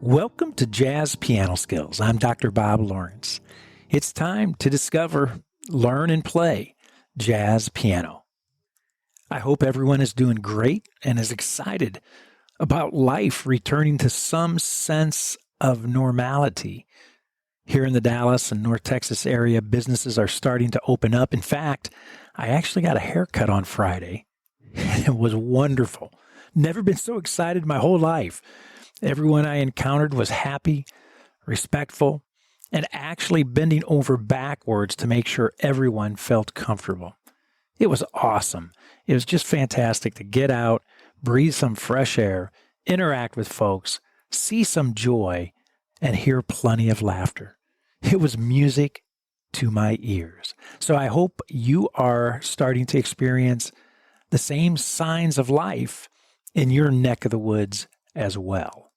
Welcome to Jazz Piano Skills. I'm Dr. Bob Lawrence. It's time to discover, learn, and play jazz piano. I hope everyone is doing great and is excited about life returning to some sense of normality. Here in the Dallas and North Texas area, businesses are starting to open up. In fact, I actually got a haircut on Friday, and it was wonderful. Never been so excited my whole life. Everyone I encountered was happy, respectful, and actually bending over backwards to make sure everyone felt comfortable. It was awesome. It was just fantastic to get out, breathe some fresh air, interact with folks, see some joy, and hear plenty of laughter. It was music to my ears. So I hope you are starting to experience the same signs of life in your neck of the woods as well.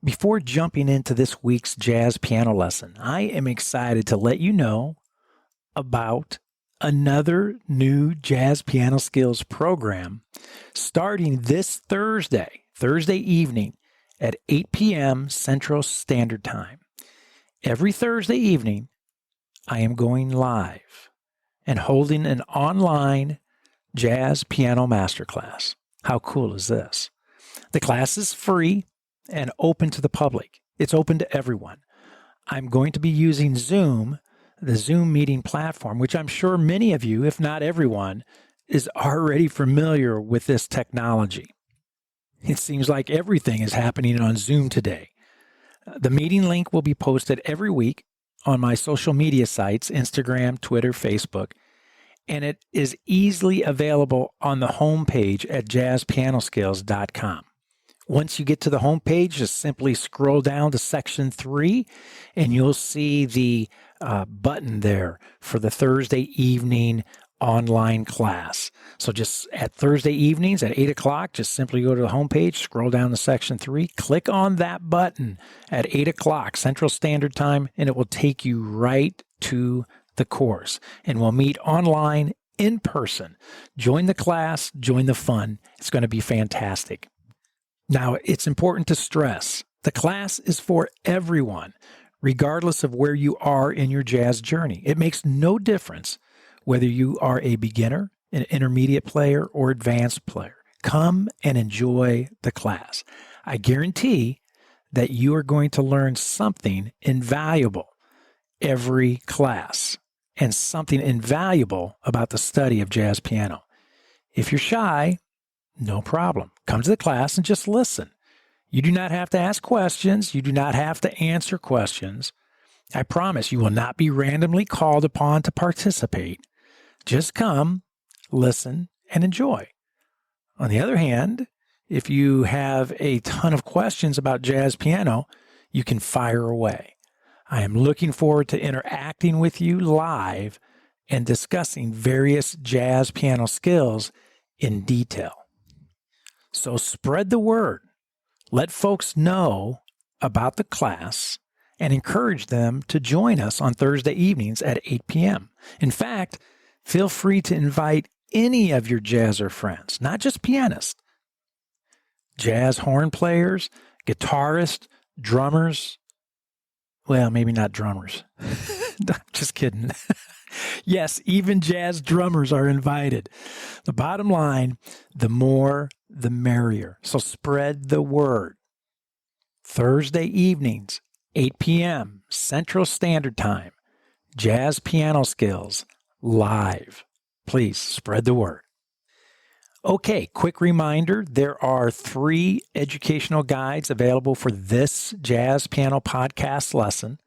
Before jumping into this week's jazz piano lesson, I am excited to let you know about another new Jazz Piano Skills program starting this Thursday evening at 8 p.m. Central Standard Time. Every Thursday evening, I am going live and holding an online jazz piano masterclass. How cool is this? The class is free and open to the public. It's open to everyone. I'm going to be using Zoom, the Zoom meeting platform, which I'm sure many of you, if not everyone, is already familiar with this technology. It seems like everything is happening on Zoom today. The meeting link will be posted every week on my social media sites, Instagram, Twitter, Facebook, and it is easily available on the homepage at JazzPianoSkills.com. Once you get to the homepage, just simply scroll down to section 3, and you'll see the button there for the Thursday evening online class. So just at Thursday evenings at 8 o'clock, just simply go to the homepage, scroll down to section 3, click on that button at 8 o'clock Central Standard Time, and it will take you right to the course. And we'll meet online in person. Join the class, join the fun. It's going to be fantastic. Now, it's important to stress, the class is for everyone, regardless of where you are in your jazz journey. It makes no difference whether you are a beginner, an intermediate player, or advanced player. Come and enjoy the class. I guarantee that you are going to learn something invaluable every class and something invaluable about the study of jazz piano. If you're shy, no problem. Come to the class and just listen. You do not have to ask questions. You do not have to answer questions. I promise you will not be randomly called upon to participate. Just come, listen, and enjoy. On the other hand, if you have a ton of questions about jazz piano, you can fire away. I am looking forward to interacting with you live and discussing various jazz piano skills in detail. So spread the word. Let folks know about the class and encourage them to join us on Thursday evenings at 8 p.m. In fact, feel free to invite any of your jazzer friends, not just pianists. Jazz horn players, guitarists, drummers. Well, maybe not drummers. Just kidding. Yes, even jazz drummers are invited. The bottom line, the more, the merrier. So spread the word. Thursday evenings, 8 p.m. Central Standard Time. Jazz Piano Skills live. Please spread the word. Okay, quick reminder, there are 3 educational guides available for this Jazz Piano Podcast lesson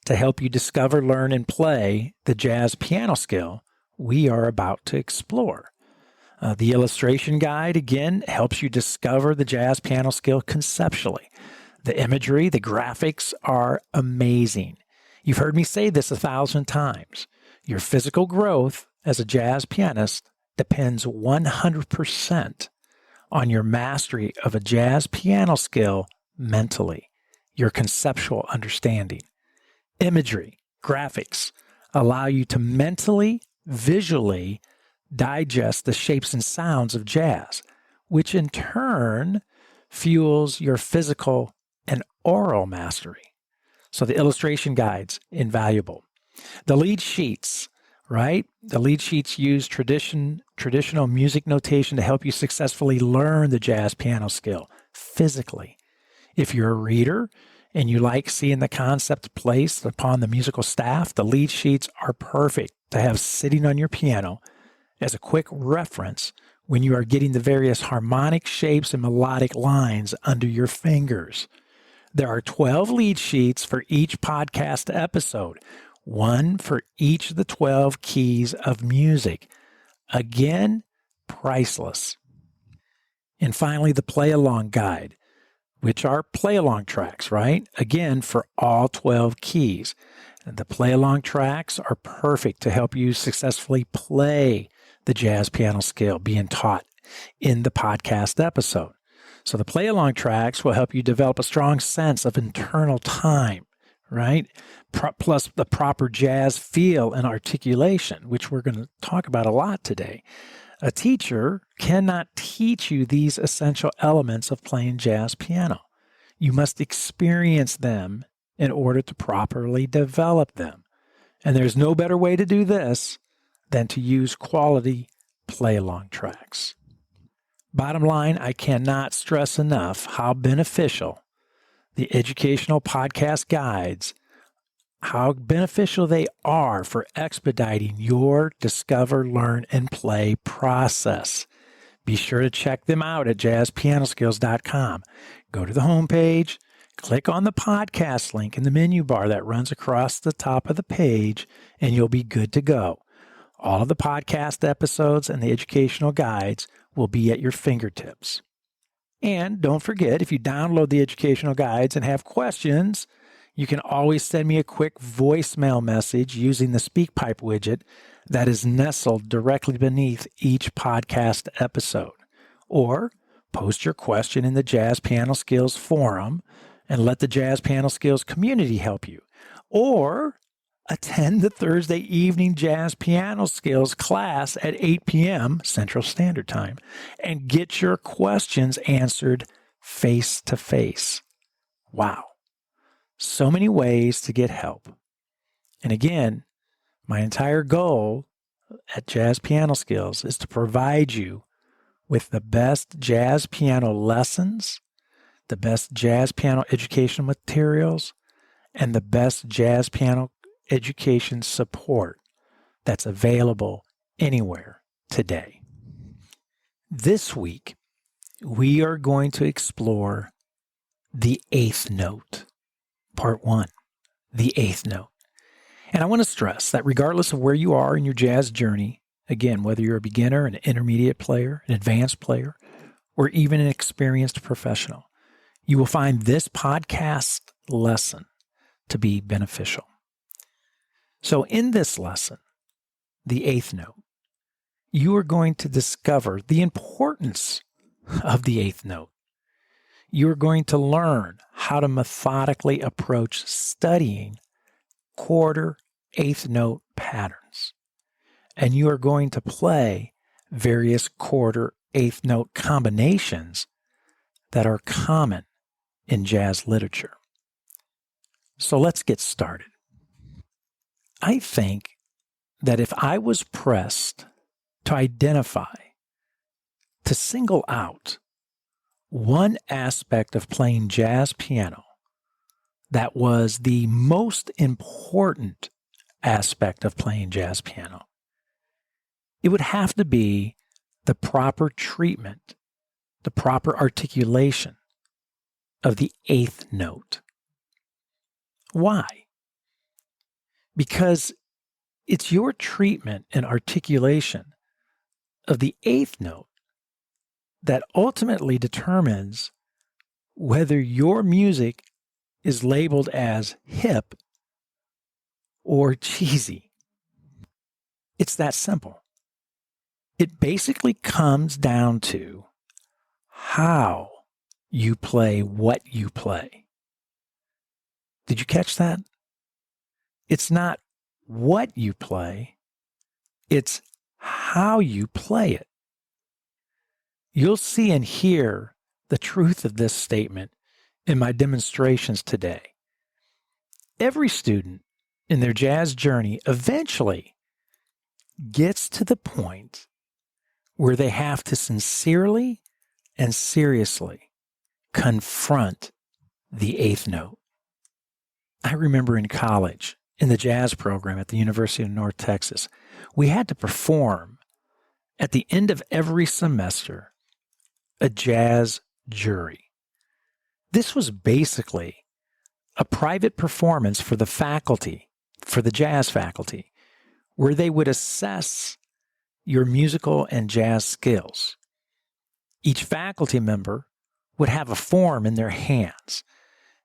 to help you discover, learn, and play the jazz piano skill we are about to explore. The illustration guide, again, helps you discover the jazz piano skill conceptually. The imagery, the graphics are amazing. You've heard me say this 1,000 times. Your physical growth as a jazz pianist depends 100% on your mastery of a jazz piano skill mentally, your conceptual understanding. Imagery, graphics allow you to mentally, visually digest the shapes and sounds of jazz, which in turn fuels your physical and aural mastery. So the illustration guides, invaluable. The lead sheets, right? The lead sheets use traditional music notation to help you successfully learn the jazz piano skill physically. If you're a reader and you like seeing the concept placed upon the musical staff, the lead sheets are perfect to have sitting on your piano as a quick reference when you are getting the various harmonic shapes and melodic lines under your fingers. There are 12 lead sheets for each podcast episode, one for each of the 12 keys of music. Again, priceless. And finally, the play-along guide, which are play-along tracks, right? Again, for all 12 keys. And the play-along tracks are perfect to help you successfully play the jazz piano skill being taught in the podcast episode. So the play-along tracks will help you develop a strong sense of internal time, right? Plus the proper jazz feel and articulation, which we're going to talk about a lot today. A teacher cannot teach you these essential elements of playing jazz piano. You must experience them in order to properly develop them. And there's no better way to do this than to use quality play-along tracks. Bottom line, I cannot stress enough how beneficial the educational podcast guides, how beneficial they are for expediting your discover, learn, and play process. Be sure to check them out at JazzPianoSkills.com. Go to the homepage, click on the podcast link in the menu bar that runs across the top of the page, and you'll be good to go. All of the podcast episodes and the educational guides will be at your fingertips. And don't forget, if you download the educational guides and have questions, you can always send me a quick voicemail message using the SpeakPipe widget that is nestled directly beneath each podcast episode. Or post your question in the Jazz Piano Skills forum and let the Jazz Piano Skills community help you. Or attend the Thursday evening Jazz Piano Skills class at 8 p.m. Central Standard Time and get your questions answered face to face. Wow. So many ways to get help. And again, my entire goal at Jazz Piano Skills is to provide you with the best jazz piano lessons, the best jazz piano educational materials, and the best jazz piano education support that's available anywhere today. This week, we are going to explore the eighth note, part one, the eighth note. And I want to stress that regardless of where you are in your jazz journey, again, whether you're a beginner, an intermediate player, an advanced player, or even an experienced professional, you will find this podcast lesson to be beneficial. So in this lesson, the eighth note, you are going to discover the importance of the eighth note. You are going to learn how to methodically approach studying quarter eighth note patterns. And you are going to play various quarter eighth note combinations that are common in jazz literature. So let's get started. I think that if I was pressed to identify, to single out one aspect of playing jazz piano that was the most important aspect of playing jazz piano, it would have to be the proper treatment, the proper articulation of the eighth note. Why? Because it's your treatment and articulation of the eighth note that ultimately determines whether your music is labeled as hip or cheesy. It's that simple. It basically comes down to how you play what you play. Did you catch that? It's not what you play, it's how you play it. You'll see and hear the truth of this statement in my demonstrations today. Every student in their jazz journey eventually gets to the point where they have to sincerely and seriously confront the eighth note. I remember in college, in the jazz program at the University of North Texas, we had to perform at the end of every semester a jazz jury. This was basically a private performance for the faculty, for the jazz faculty, where they would assess your musical and jazz skills. Each faculty member would have a form in their hands,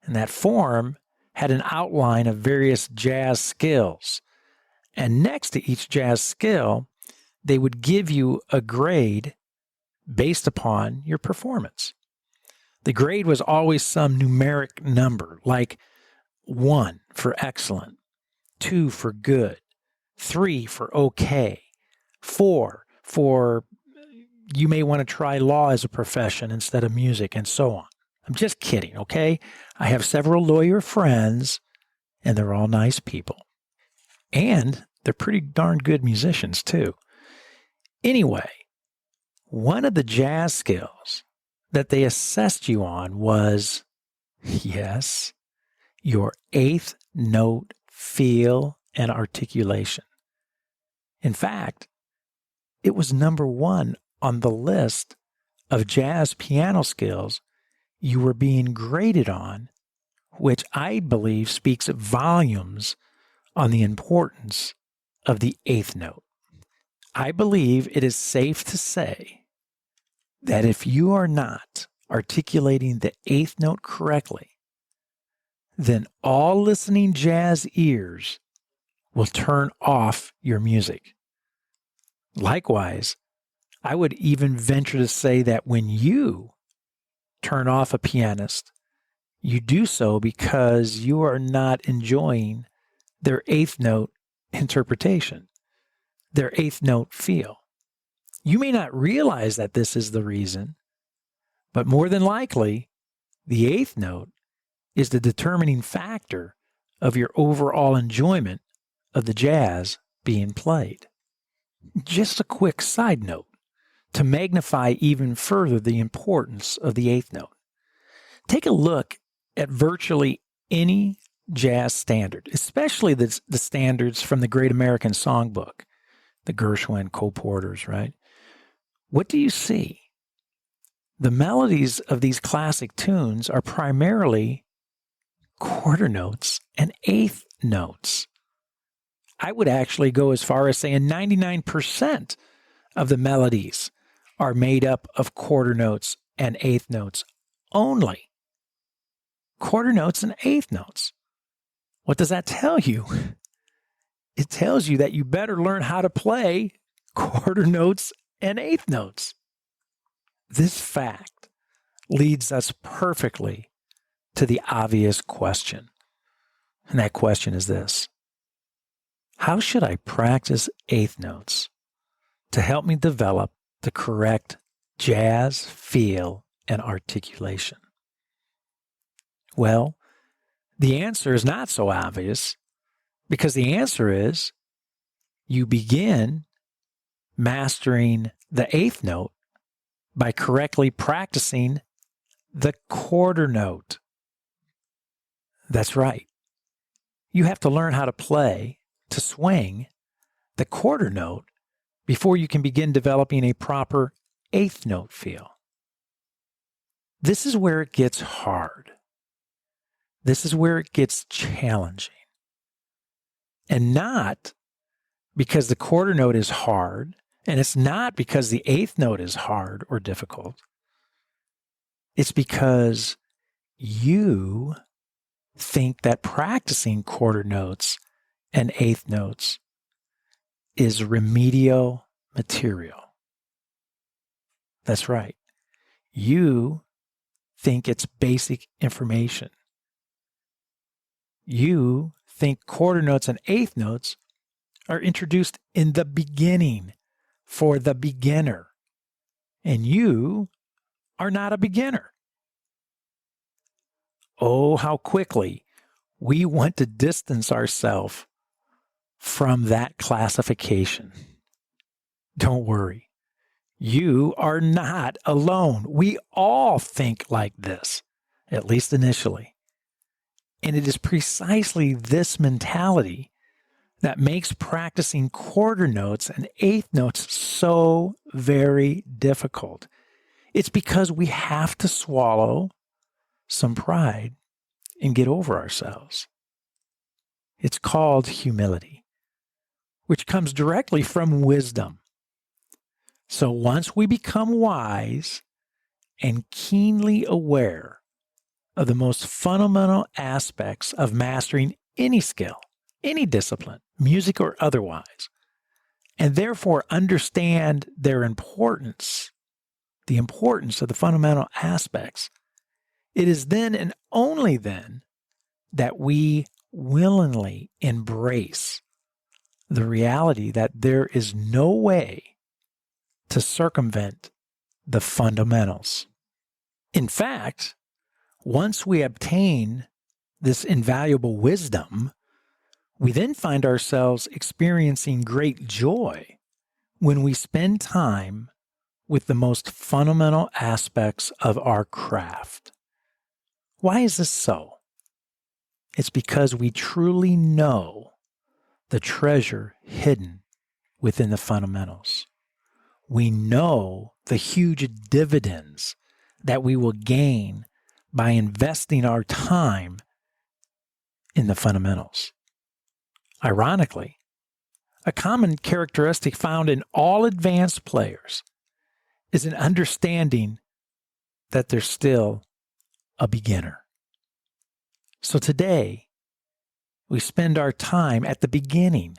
and that form had an outline of various jazz skills. And next to each jazz skill, they would give you a grade based upon your performance. The grade was always some numeric number, like 1 for excellent, 2 for good, 3 for okay, 4 for you may want to try law as a profession instead of music, and so on. I'm just kidding, okay? I have several lawyer friends, and they're all nice people. And they're pretty darn good musicians, too. Anyway, one of the jazz skills that they assessed you on was, yes, your eighth note feel and articulation. In fact, it was number 1 on the list of jazz piano skills you were being graded on, which I believe speaks volumes on the importance of the eighth note. I believe it is safe to say that if you are not articulating the eighth note correctly, then all listening jazz ears will turn off your music. Likewise, I would even venture to say that when you turn off a pianist, you do so because you are not enjoying their eighth note interpretation, their eighth note feel. You may not realize that this is the reason, but more than likely, the eighth note is the determining factor of your overall enjoyment of the jazz being played. Just a quick side note to magnify even further the importance of the eighth note. Take a look at virtually any jazz standard, especially the standards from the Great American Songbook, the Gershwin, Cole Porters, right? What do you see? The melodies of these classic tunes are primarily quarter notes and eighth notes. I would actually go as far as saying 99% of the melodies are made up of quarter notes and eighth notes only. Quarter notes and eighth notes. What does that tell you? It tells you that you better learn how to play quarter notes and eighth notes. This fact leads us perfectly to the obvious question. And that question is this: how should I practice eighth notes to help me develop the correct jazz feel and articulation? Well, the answer is not so obvious, because the answer is you begin mastering the eighth note by correctly practicing the quarter note. That's right. You have to learn how to play, to swing the quarter note before you can begin developing a proper eighth note feel. This is where it gets hard. This is where it gets challenging. And not because the quarter note is hard, and it's not because the eighth note is hard or difficult. It's because you think that practicing quarter notes and eighth notes is remedial material. That's right. You think it's basic information. You think quarter notes and eighth notes are introduced in the beginning for the beginner. And you are not a beginner. oh, how quickly we want to distance ourselves from that classification. Don't worry. You are not alone. We all think like this, at least initially. And it is precisely this mentality that makes practicing quarter notes and eighth notes so very difficult. It's because we have to swallow some pride and get over ourselves. It's called humility, which comes directly from wisdom. So once we become wise and keenly aware of the most fundamental aspects of mastering any skill, any discipline, music or otherwise, and therefore understand their importance, the importance of the fundamental aspects, it is then and only then that we willingly embrace the reality that there is no way to circumvent the fundamentals. In fact, once we obtain this invaluable wisdom, we then find ourselves experiencing great joy when we spend time with the most fundamental aspects of our craft. Why is this so? It's because we truly know the treasure hidden within the fundamentals. We know the huge dividends that we will gain by investing our time in the fundamentals. Ironically, a common characteristic found in all advanced players is an understanding that they're still a beginner. So today, we spend our time at the beginning.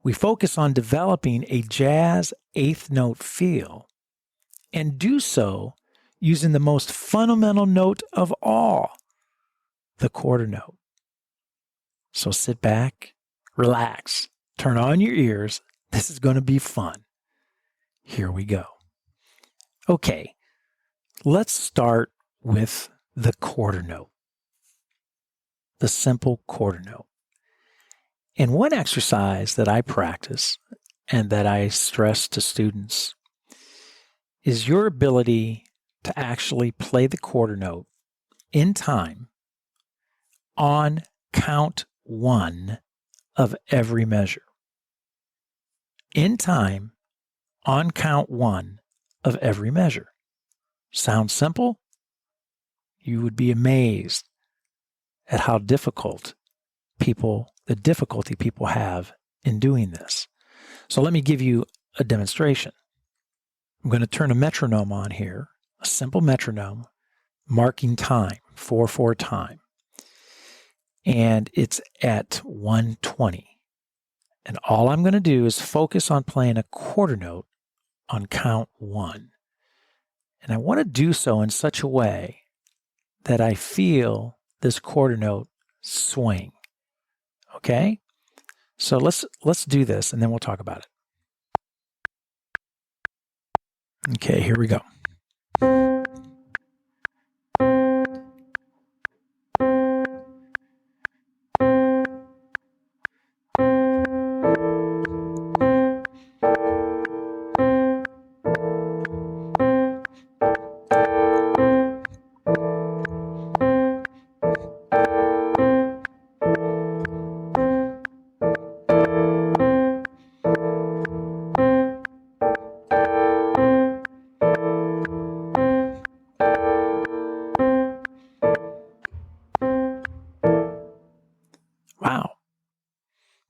We focus on developing a jazz eighth note feel and do so using the most fundamental note of all, the quarter note. So sit back, relax, turn on your ears. This is going to be fun. Here we go. Okay, let's start with the quarter note, the simple quarter note. And one exercise that I practice and that I stress to students is your ability to actually play the quarter note in time on count one of every measure. In time on count one of every measure. Sounds simple? You would be amazed at how the difficulty people have in doing this. So let me give you a demonstration. I'm going to turn a metronome on here, a simple metronome, marking time, 4/4 time. And it's at 120. And all I'm going to do is focus on playing a quarter note on count one. And I want to do so in such a way that I feel this quarter note swing. Okay? So let's do this and then we'll talk about it. Okay, here we go. Wow.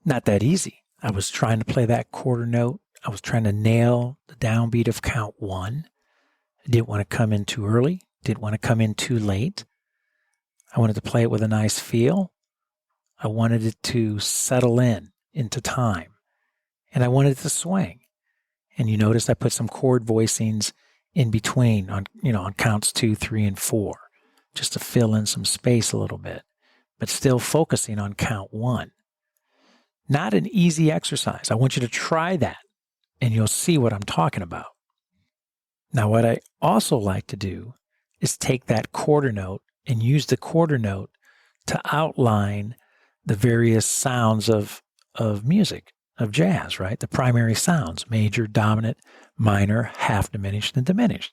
Not that easy. I was trying to play that quarter note. I was trying to nail the downbeat of count one. I didn't want to come in too early. Didn't want to come in too late. I wanted to play it with a nice feel. I wanted it to settle into time. And I wanted it to swing. And you notice I put some chord voicings in between on counts 2, 3, and 4, just to fill in some space a little bit, but still focusing on count one. Not an easy exercise. I want you to try that and you'll see what I'm talking about. Now, what I also like to do is take that quarter note and use the quarter note to outline the various sounds of music, of jazz, right? The primary sounds, major, dominant, minor, half diminished, and diminished.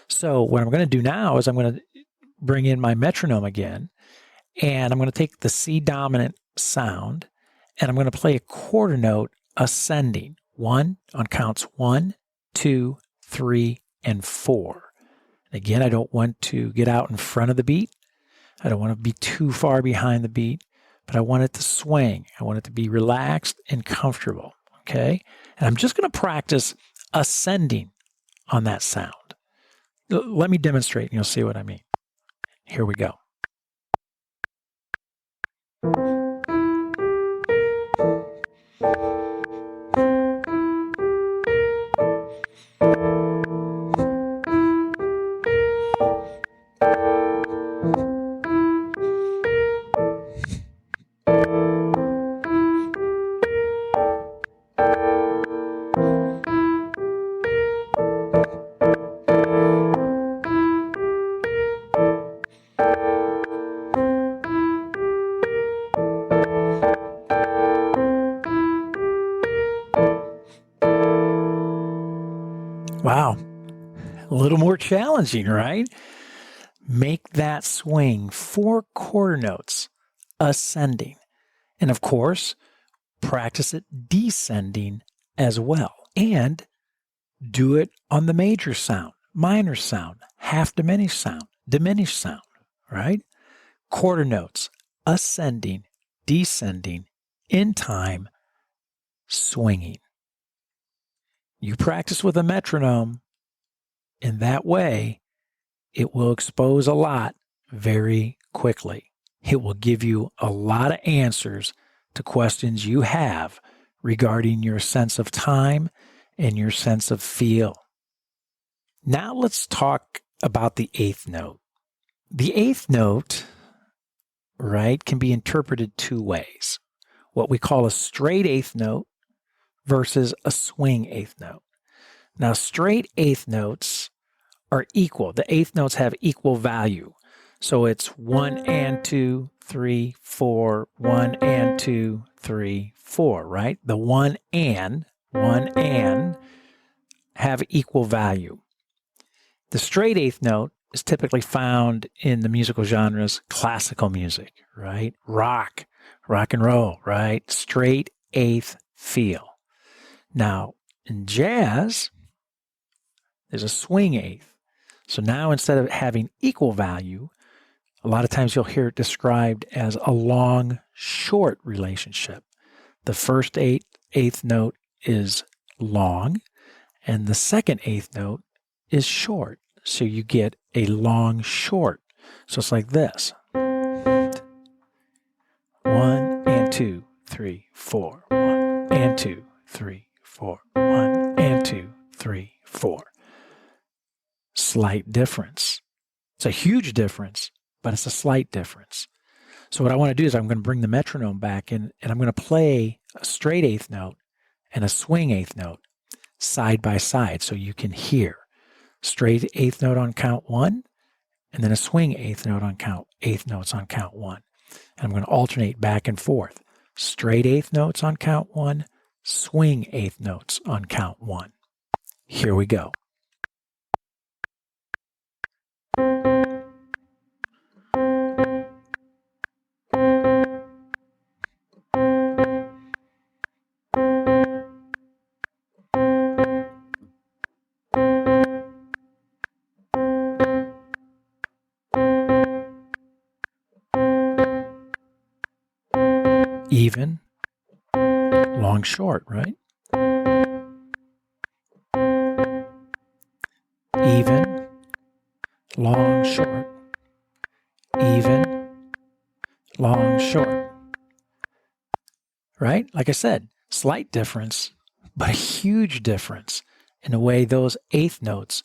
So what I'm going to do now is I'm going to bring in my metronome again, and I'm going to take the C dominant sound, and I'm going to play a quarter note ascending, on counts 1, 2, 3, and 4. Again, I don't want to get out in front of the beat. I don't want to be too far behind the beat, but I want it to swing. I want it to be relaxed and comfortable, okay? And I'm just going to practice ascending on that sound. Let me demonstrate, and you'll see what I mean. Here we go. Wow, a little more challenging, right? Make that swing 4 quarter notes ascending. And of course, practice it descending as well. And do it on the major sound, minor sound, half diminished sound, right? Quarter notes, ascending, descending, in time, swinging. You practice with a metronome. In that way, it will expose a lot very quickly. It will give you a lot of answers to questions you have regarding your sense of time and your sense of feel. Now let's talk about the eighth note. The eighth note, right, can be interpreted 2 ways. What we call a straight eighth note versus a swing eighth note. Now, straight eighth notes are equal. The eighth notes have equal value. So it's 1 and 2, 3, 4, 1 and 2, 3, 4, right? The 1 and have equal value. The straight eighth note is typically found in the musical genres classical music, right? Rock and roll, right? Straight eighth feel. Now, in jazz, there's a swing eighth. So now instead of having equal value, a lot of times you'll hear it described as a long-short relationship. The first eighth note is long, and the second eighth note is short. So you get a long-short. So it's like this. 1 and 2, 3, 4. 1 and 2, 3, 4. 1 and 2, 3, 4. Slight difference. It's a huge difference, but it's a slight difference. So what I want to do is I'm going to bring the metronome back in, and I'm going to play a straight eighth note and a swing eighth note side by side so you can hear. Straight eighth note on count 1, and then a swing eighth note on eighth notes on count 1. And I'm going to alternate back and forth. Straight eighth notes on count 1, swing eighth notes on count 1. Here we go. Even, long, short, right? Even, long, short. Even, long, short. Right? Like I said, slight difference, but a huge difference in the way those eighth notes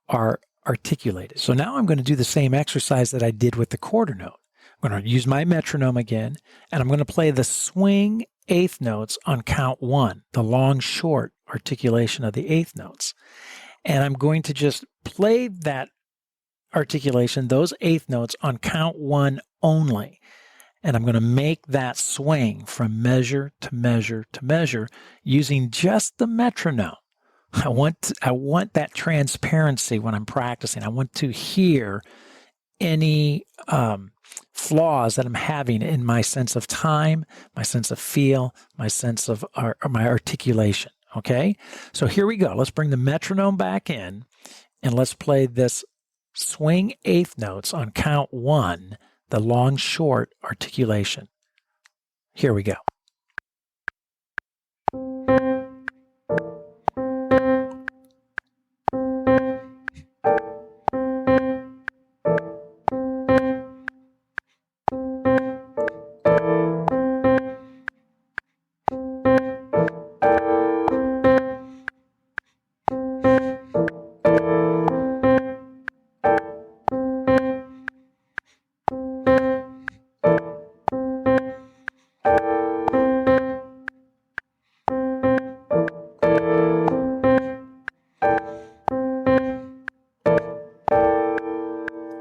are articulated. So now I'm going to do the same exercise that I did with the quarter note. I'm going to use my metronome again, and I'm going to play the swing eighth notes on count 1, the long-short articulation of the eighth notes. And I'm going to just play that articulation, those eighth notes on count one only. And I'm going to make that swing from measure to measure to measure using just the metronome. I want that transparency when I'm practicing. I want to hear any flaws that I'm having in my sense of time, my sense of feel, my sense of my articulation. Okay, so here we go. Let's bring the metronome back in and let's play this swing eighth notes on count one, the long short articulation. Here we go.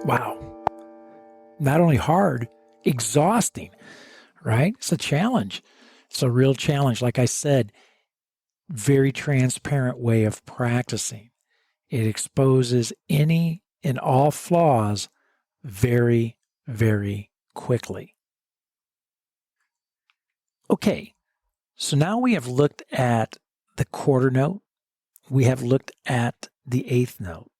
Wow. Not only hard, exhausting, right? It's a challenge. It's a real challenge. Like I said, very transparent way of practicing. It exposes any and all flaws very, very quickly. Okay, so now we have looked at the quarter note. We have looked at the eighth note.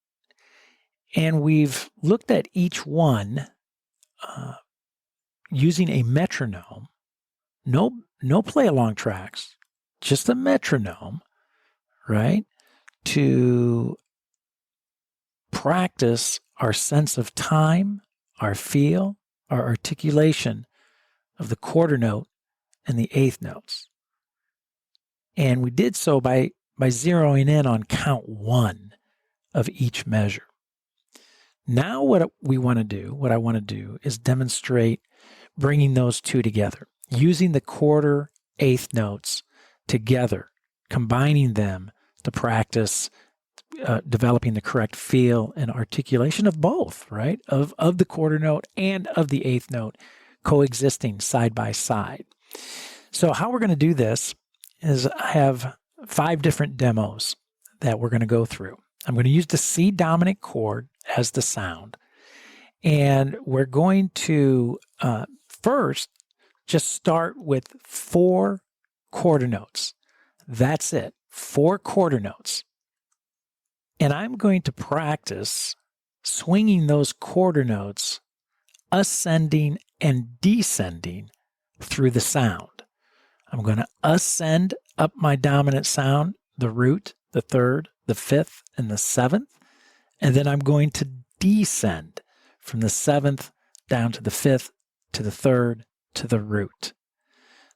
And we've looked at each one using a metronome. No play-along tracks, just a metronome, right? To practice our sense of time, our feel, our articulation of the quarter note and the eighth notes. And we did so by zeroing in on count one of each measure. Now what I want to do is demonstrate bringing those two together, using the quarter eighth notes together, combining them to practice developing the correct feel and articulation of both, right? Of the quarter note and of the eighth note coexisting side by side. So how we're going to do this is I have 5 different demos that we're going to go through. I'm going to use the C dominant chord as the sound. And we're going to first just start with 4 quarter notes. That's it, 4 quarter notes. And I'm going to practice swinging those quarter notes, ascending and descending through the sound. I'm going to ascend up my dominant sound, the root, the third, the fifth, and the seventh. And then I'm going to descend from the seventh down to the fifth, to the third, to the root.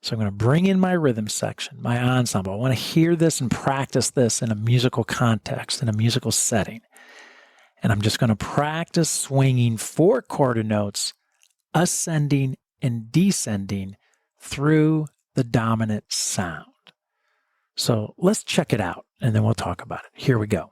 So I'm going to bring in my rhythm section, my ensemble. I want to hear this and practice this in a musical context, in a musical setting. And I'm just going to practice swinging 4 quarter notes, ascending and descending through the dominant sound. So let's check it out, and then we'll talk about it. Here we go.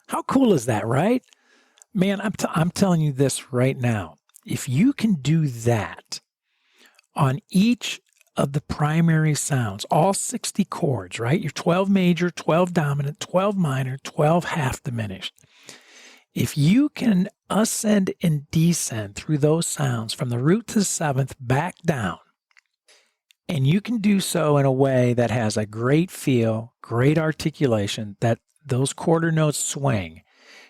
How cool is that, right? Man, I'm telling you this right now. If you can do that on each of the primary sounds, all 60 chords, right? Your 12 major, 12 dominant, 12 minor, 12 half diminished. If you can ascend and descend through those sounds from the root to the seventh back down, and you can do so in a way that has a great feel, great articulation, that those quarter notes swing,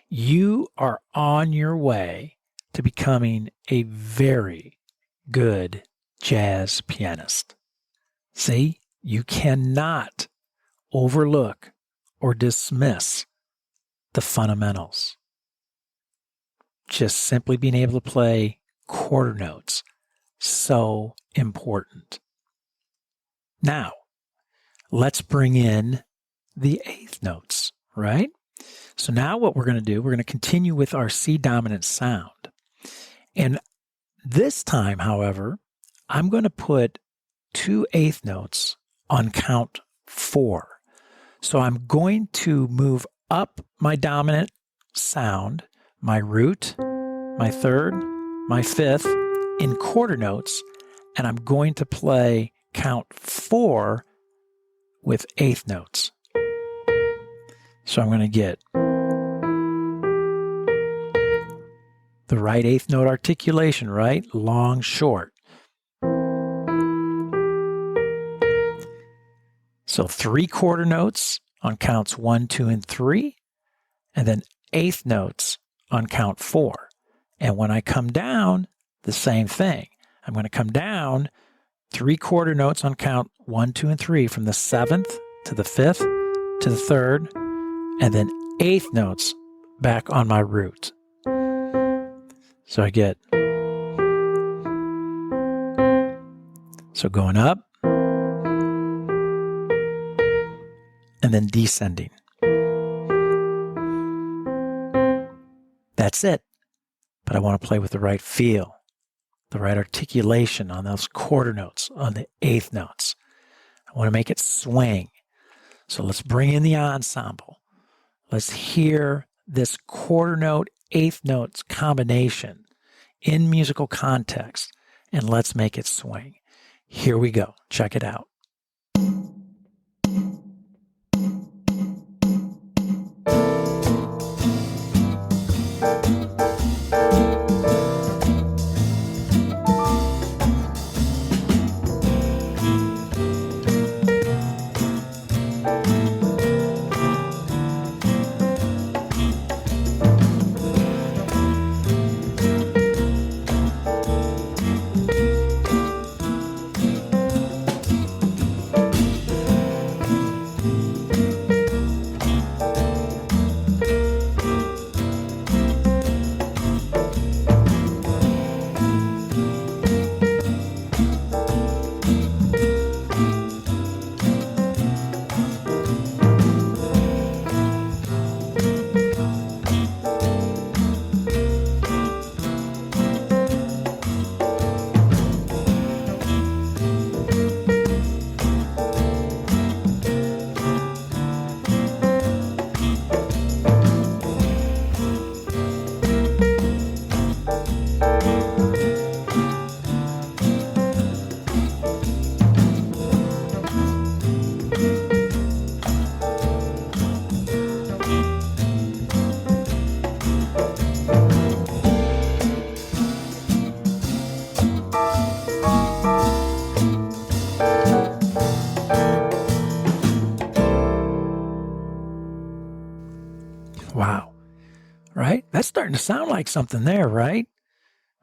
you are on your way to becoming a very good jazz pianist. See, you cannot overlook or dismiss the fundamentals. Just simply being able to play quarter notes, so important. Now, let's bring in the eighth notes, right? So now what we're going to do, we're going to continue with our C dominant sound. And this time, however, I'm going to put 2 eighth notes on count 4. So I'm going to move up my dominant sound, my root, my third, my fifth in quarter notes, and I'm going to play count 4 with eighth notes. So I'm going to get the right eighth note articulation, right? Long, short. So 3 quarter notes on counts 1, 2, and 3, and then eighth notes on count 4. And when I come down, the same thing. I'm going to come down 3 quarter notes on count 1, 2, and 3 from the 7th to the 5th to the 3rd, and then eighth notes back on my root. So I get, so going up and then descending. That's it. But I want to play with the right feel, the right articulation on those quarter notes, on the eighth notes. I want to make it swing. So let's bring in the ensemble. Let's hear this quarter note, eighth notes combination in musical context, and let's make it swing. Here we go. Check it out. Wow. Right? That's starting to sound like something there, right?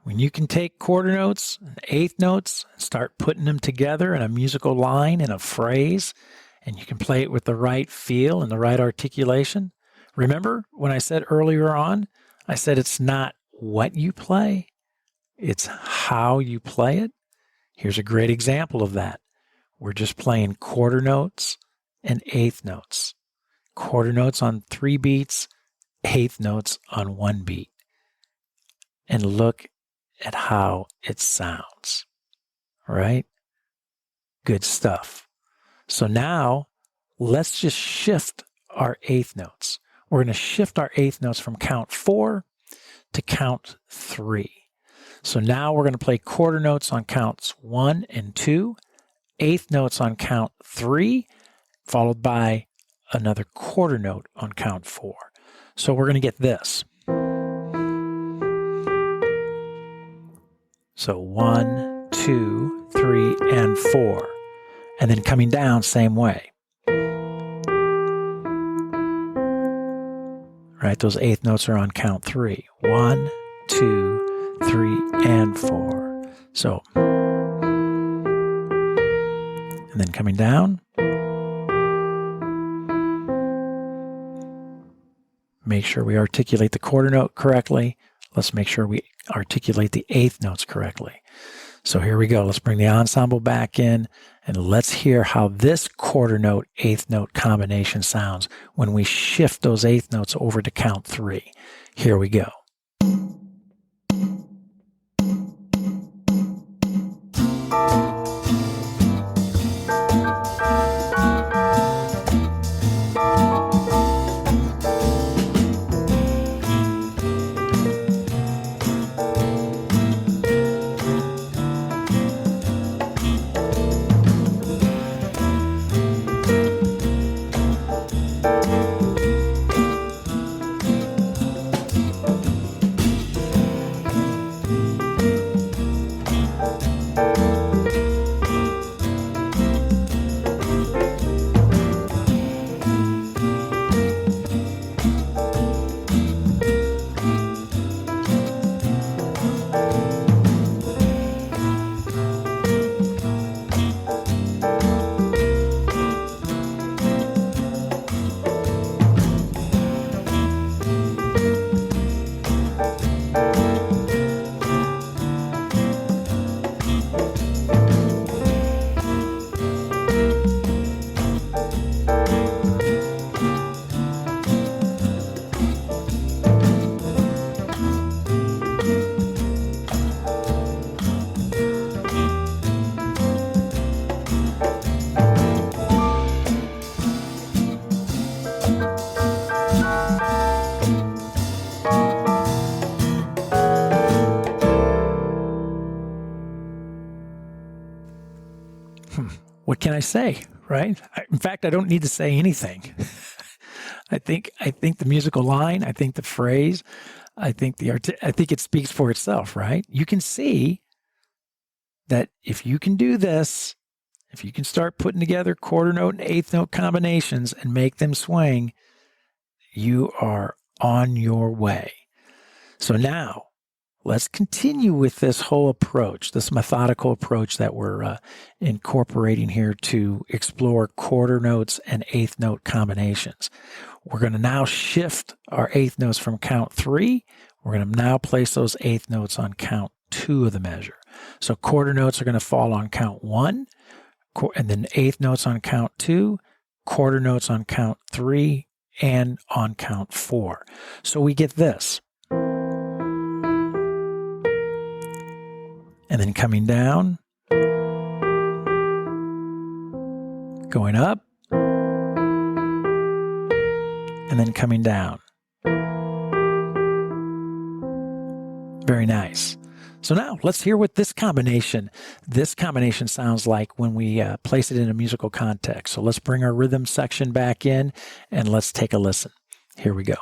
When you can take quarter notes and eighth notes and start putting them together in a musical line, in a phrase, and you can play it with the right feel and the right articulation. Remember when I said earlier on, I said it's not what you play, it's how you play it. Here's a great example of that. We're just playing quarter notes and eighth notes. Quarter notes on 3 beats, eighth notes on 1 beat. And look at how it sounds, right? Good stuff. So now let's just shift our eighth notes. we're going to shift our eighth notes from count 4 to count 3. So now we're going to play quarter notes on counts 1 and 2, eighth notes on count 3, followed by another quarter note on count 4. So we're going to get this. So 1, 2, 3, and 4. And then coming down, same way. Right, those eighth notes are on count 3. 1, 2, 3, and 4. So, and then coming down. Make sure we articulate the quarter note correctly. Let's make sure we articulate the eighth notes correctly. So here we go. Let's bring the ensemble back in and let's hear how this quarter note, eighth note combination sounds when we shift those eighth notes over to count 3. Here we go. What can I say, right? In fact, I don't need to say anything. I think the musical line, I think the phrase, I think it speaks for itself, right? You can see that if you can do this, if you can start putting together quarter note and eighth note combinations and make them swing, you are on your way. So now, let's continue with this whole approach, this methodical approach that we're incorporating here to explore quarter notes and eighth note combinations. We're going to now shift our eighth notes from count 3. We're going to now place those eighth notes on count 2 of the measure. So quarter notes are going to fall on count 1, and then eighth notes on count 2, quarter notes on count 3, and on count 4. So we get this. And then coming down, going up, and then coming down. Very nice. So now let's hear what this combination sounds like when we place it in a musical context. So let's bring our rhythm section back in and let's take a listen. Here we go.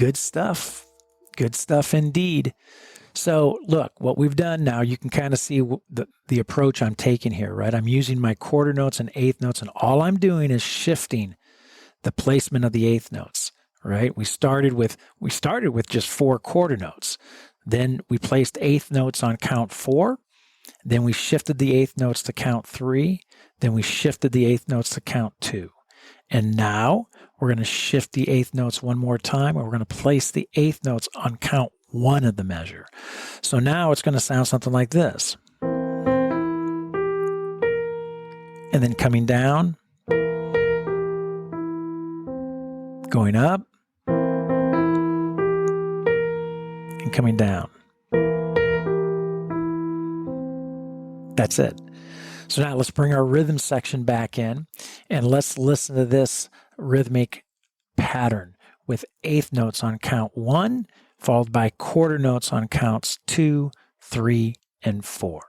Good stuff. Good stuff indeed. So look, what we've done now, you can kind of see the approach I'm taking here, right? I'm using my quarter notes and eighth notes, and all I'm doing is shifting the placement of the eighth notes, right? We started with just 4 quarter notes. Then we placed eighth notes on count 4. Then we shifted the eighth notes to count 3. Then we shifted the eighth notes to count 2. And now we're going to shift the eighth notes one more time, and we're going to place the eighth notes on count 1 of the measure. So now it's going to sound something like this. And then coming down, going up, and coming down. That's it. So now let's bring our rhythm section back in, and let's listen to this rhythmic pattern with eighth notes on count 1, followed by quarter notes on counts 2, 3, and 4.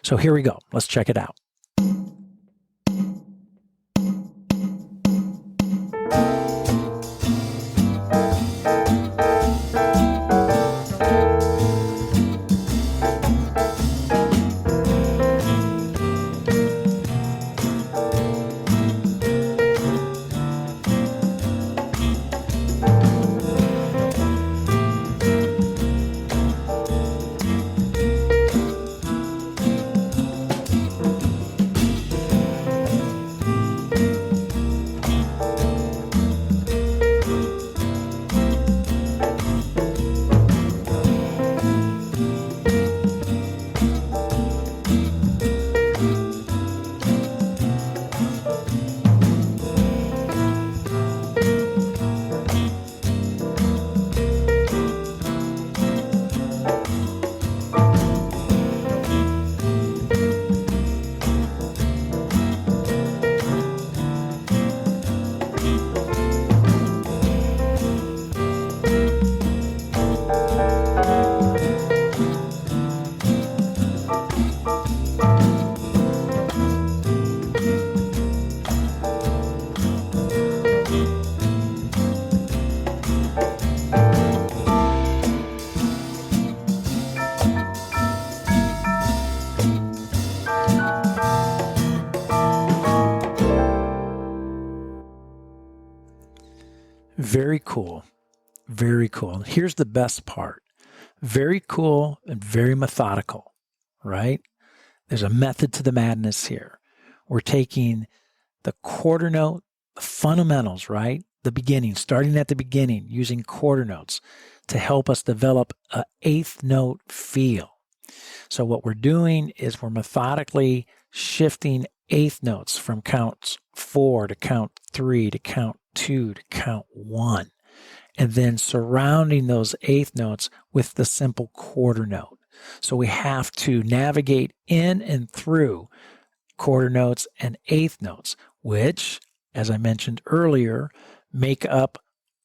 So here we go. Let's check it out. Very cool. Very cool. Here's the best part. Very cool and very methodical, right? There's a method to the madness here. We're taking the quarter note, the fundamentals, right? The beginning, starting at the beginning, using quarter notes to help us develop an eighth note feel. So what we're doing is we're methodically shifting eighth notes from count 4 to count 3 to count 2 to count 1, and then surrounding those eighth notes with the simple quarter note. So we have to navigate in and through quarter notes and eighth notes, which, as I mentioned earlier, make up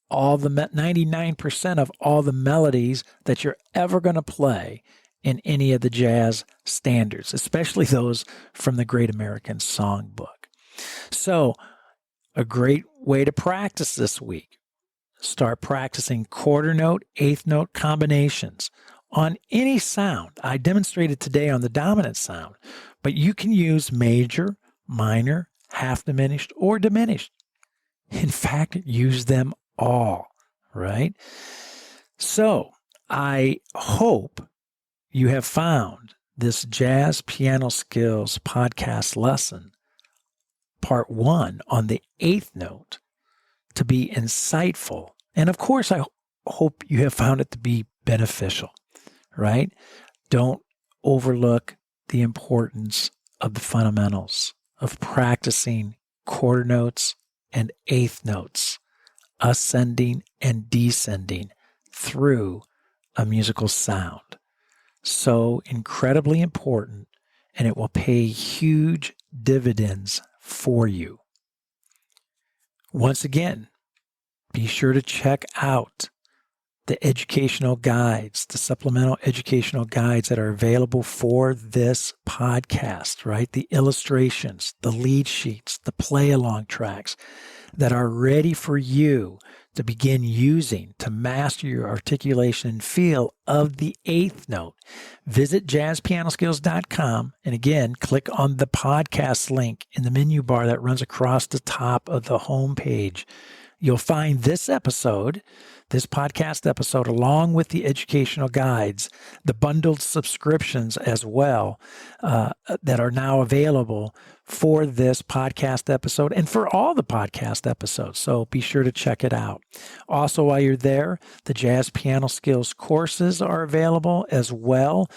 all the 99% of all the melodies that you're ever going to play in any of the jazz standards, especially those from the Great American Songbook. So a great way to practice this week, start practicing quarter note, eighth note combinations on any sound. I demonstrated today on the dominant sound, but you can use major, minor, half diminished, or diminished. In fact, use them all, right? So I hope you have found this Jazz Piano Skills podcast lesson, part 1 on the eighth note, to be insightful. And of course, I hope you have found it to be beneficial, right? Don't overlook the importance of the fundamentals of practicing quarter notes and eighth notes, ascending and descending through a musical sound. So incredibly important, and it will pay huge dividends for you. Once again, be sure to check out the educational guides, the supplemental educational guides that are available for this podcast, right? The illustrations, the lead sheets, the play-along tracks that are ready for you to begin using to master your articulation and feel of the eighth note. Visit JazzPianoSkills.com and again, click on the podcast link in the menu bar that runs across the top of the home page. You'll find this podcast episode, along with the educational guides, the bundled subscriptions as well, that are now available for this podcast episode and for all the podcast episodes. So be sure to check it out. Also, while you're there, the Jazz Piano Skills courses are available as well.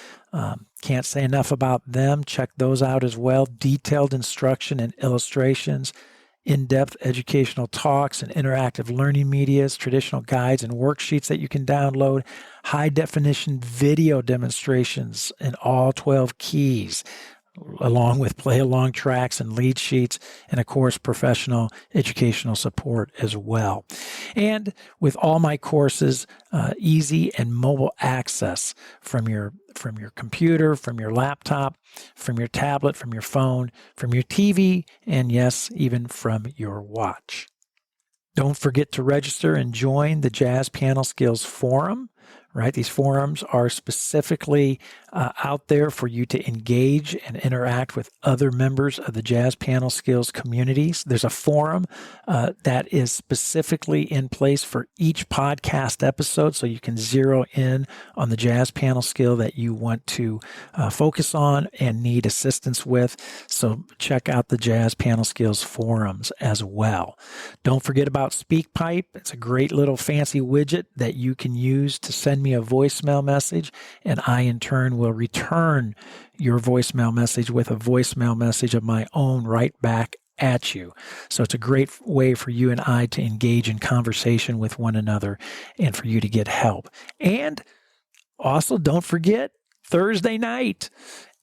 Can't say enough about them. Check those out as well. Detailed instruction and illustrations, in-depth educational talks and interactive learning medias, traditional guides and worksheets that you can download, high-definition video demonstrations in all 12 keys, along with play-along tracks and lead sheets, and of course, professional educational support as well. And with all my courses, easy and mobile access from your computer, from your laptop, from your tablet, from your phone, from your TV, and yes, even from your watch. Don't forget to register and join the Jazz Piano Skills Forum. Right? These forums are specifically out there for you to engage and interact with other members of the Jazz Piano Skills communities. There's a forum that is specifically in place for each podcast episode, so you can zero in on the jazz piano skill that you want to focus on and need assistance with. So check out the Jazz Piano Skills forums as well. Don't forget about SpeakPipe. It's a great little fancy widget that you can use to send me a voicemail message, and I in turn will return your voicemail message with a voicemail message of my own right back at you. So it's a great way for you and I to engage in conversation with one another and for you to get help. And also, don't forget, Thursday night,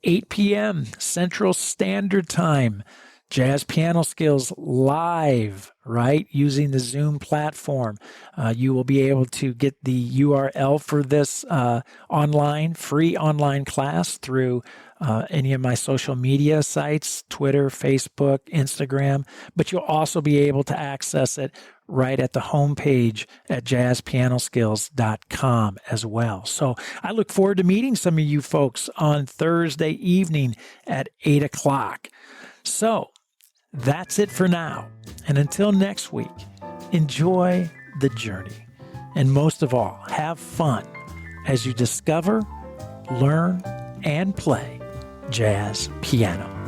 8 p.m. Central Standard Time, Jazz Piano Skills live, right? Using the Zoom platform. You will be able to get the URL for this free online class through any of my social media sites, Twitter, Facebook, Instagram, but you'll also be able to access it right at the homepage at JazzPianoSkills.com as well. So I look forward to meeting some of you folks on Thursday evening at 8 o'clock. So that's it for now. And until next week, enjoy the journey. And most of all, have fun as you discover, learn, and play jazz piano.